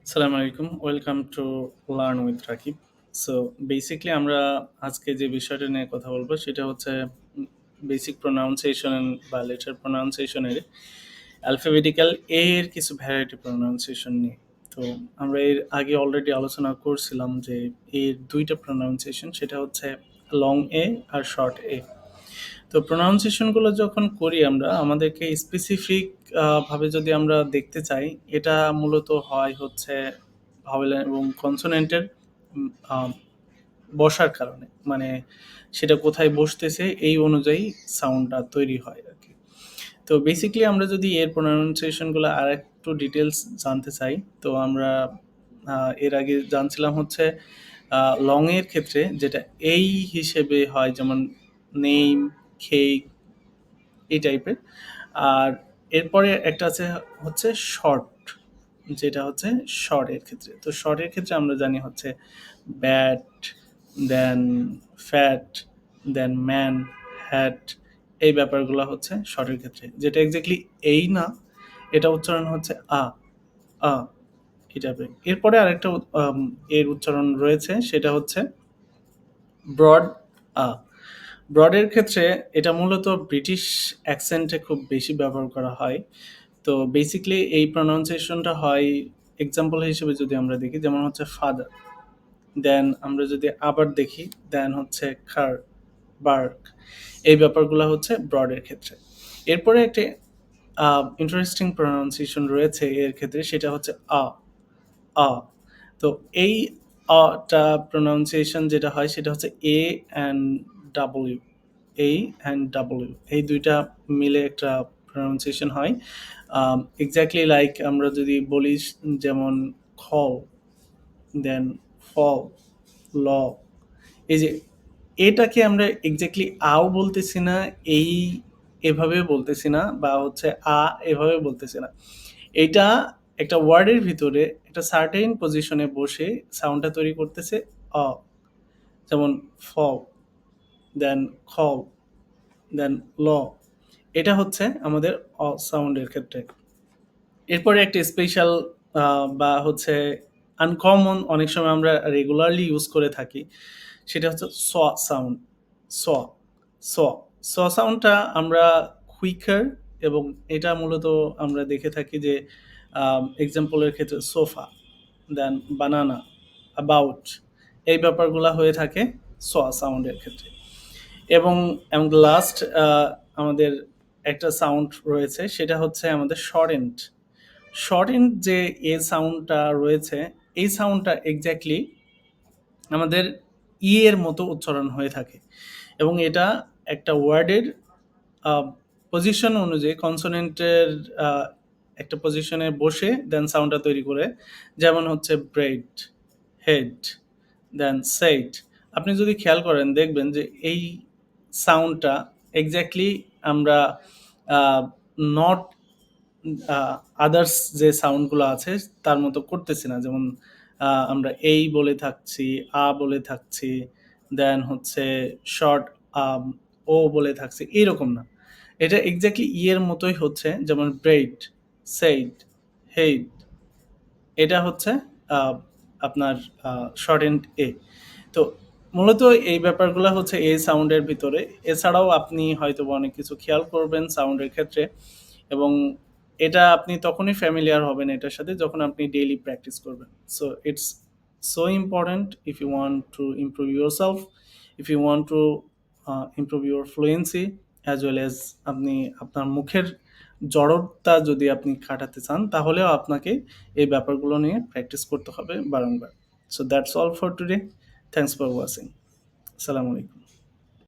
সালাম আলাইকুম। Welcome to learn with Rakib. So basically আমরা আজকে যে বিষয়টা নিয়ে কথা বলবো সেটা হচ্ছে বেসিক প্রোনাউন্সিয়েশন বা লেটার প্রোনাউন্সিয়েশন এর অ্যালফাবেটিক্যাল এ এর কিছু ভ্যারাইটি প্রোনাউন্সিয়েশন নিয়ে। তো আমরা এর আগে অলরেডি আলোচনা করছিলাম যে এর ২ টা প্রোনাউন্সিয়েশন সেটা হচ্ছে লং এ আর শর্ট এ। তো প্রোনাউন্সিয়েশন গুলো যখন করি আমরা আমাদেরকে স্পেসিফিক ভাবে যদি আমরা দেখতে চাই, এটা মূলত হয় হচ্ছে ভাওয়েল এবং কনসোনেন্টের বসার কারণে। মানে সেটা কোথায় বসতেছে এই অনুযায়ী সাউন্ডটা তৈরি হয় আরকি। তো বেসিক্যালি আমরা যদি এর প্রোনাউন্সিয়েশন গুলো আরেকটু ডিটেইলস জানতে চাই, তো আমরা এর আগে জানছিলাম হচ্ছে লং এর ক্ষেত্রে যেটা এই হিসেবে হয়, যেমন নেম, কেক, এই টাইপের। আর এরপরে একটা আছে হচ্ছে শর্ট, যেটা হচ্ছে শর্ট এর ক্ষেত্রে। তো শর্ট এর ক্ষেত্রে আমরা জানি হচ্ছে ব্যাট, দেন ফ্যাট, দেন ম্যান, হ্যাট, এই ব্যাপারগুলো হচ্ছে শর্টের ক্ষেত্রে। যেটা এক্স্যাক্টলি এই না, এটা উচ্চারণ হচ্ছে আ এই টাইপের। এরপরে আরেকটা এর উচ্চারণ রয়েছে, সেটা হচ্ছে ব্রড আ। ব্রডের ক্ষেত্রে এটা মূলত ব্রিটিশ অ্যাকসেন্টে খুব বেশি ব্যবহার করা হয়। তো বেসিক্যালি এই প্রনাউন্সিয়েশনটা হয়, এক্সাম্পল হিসেবে যদি আমরা দেখি, যেমন হচ্ছে ফাদার। দেন আমরা যদি আবার দেখি, দেন হচ্ছে কার, বার্ক। এই ব্যাপারগুলো হচ্ছে ব্রডের ক্ষেত্রে। এরপরে একটি ইন্টারেস্টিং প্রনাউন্সিয়েশন রয়েছে এর ক্ষেত্রে, সেটা হচ্ছে আ। আ। তো এই টা প্রনাউন্সিয়েশন যেটা হয় সেটা হচ্ছে A and W. A and W এই ২ টা মিলে একটা প্রনাউন্সিয়েশন হয়। এক্সাক্টলি লাইক আমরা যদি বলি, যেমন খল, দেন ফল, ল। এই যে এটাকে আমরা এক্সাক্টলি আও বলতেছি না, এই এভাবে বলতেছি না, বা হচ্ছে এভাবে বলতেছি না। এইটা একটা ওয়ার্ডের ভিতরে একটা সার্টেইন পজিশনে বসে সাউন্ডটা তৈরি করতেছে অ। যেমন ফল, দেন খল, দেন ল। এটা হচ্ছে আমাদের অ সাউন্ডের ক্ষেত্রে। এরপরে একটা স্পেশাল বা হচ্ছে আনকমন, অনেক সময় আমরা রেগুলারলি ইউজ করে থাকি, সেটা হচ্ছে স সাউন্ড। স, স। স সাউন্ডটা আমরা কুইকার, এবং এটা মূলত আমরা দেখে থাকি যে এক্সাম্পলের ক্ষেত্রে সোফা, দেন বানানা, অ্যাবাউট, এই ব্যাপারগুলা হয়ে থাকে স সাউন্ডের ক্ষেত্রে। এবং এবং লাস্ট আমাদের একটা সাউন্ড রয়েছে, সেটা হচ্ছে আমাদের শর্টেন্ড। শর্টেন্ড যে সাউন্ডটা রয়েছে, এই সাউন্ডটা এক্স্যাক্টলি আমাদের এর মতো উচ্চারণ হয়ে থাকে, এবং এটা একটা ওয়ার্ডের পজিশন অনুযায়ী কনসোনেন্টের একটা পজিশনে বসে দেন সাউন্ডটা তৈরি করে। যেমন হচ্ছে ব্রেড, হেড, দেন সেইড। আপনি যদি খেয়াল করেন দেখবেন যে এই সাউন্ডটা এক্স্যাক্টলি আমরা নট আদার্স যে সাউন্ডগুলো আছে তার মতো করতেছি না। যেমন আমরা এই বলে থাকছি, বলে থাকছি, দেন হচ্ছে শর্ট আম, ও বলে থাকছি, এইরকম না। এটা এক্স্যাক্টলি এর মতোই হচ্ছে, যেমন ব্রেড, সেইড, হেইড। এটা হচ্ছে আহ, আপনার শর্ট এন্ড এ। তো মূলত এই ব্যাপারগুলো হচ্ছে এই সাউন্ডের ভিতরে। এছাড়াও আপনি হয়তো অনেক কিছু খেয়াল করবেন সাউন্ডের ক্ষেত্রে, এবং এটা আপনি তখনই ফ্যামিলিয়ার হবেন এটার সাথে যখন আপনি ডেইলি প্র্যাকটিস করবেন। So it's so important if you want to improve yourself, if you want to improve your fluency, as well as আপনি আপনার মুখের জড়তা যদি আপনি কাটাতে চান, তাহলেও আপনাকে এই ব্যাপারগুলো নিয়ে প্র্যাকটিস করতে হবে বারংবার। So that's all for today. Thanks for watching. আসসালামু আলাইকুম।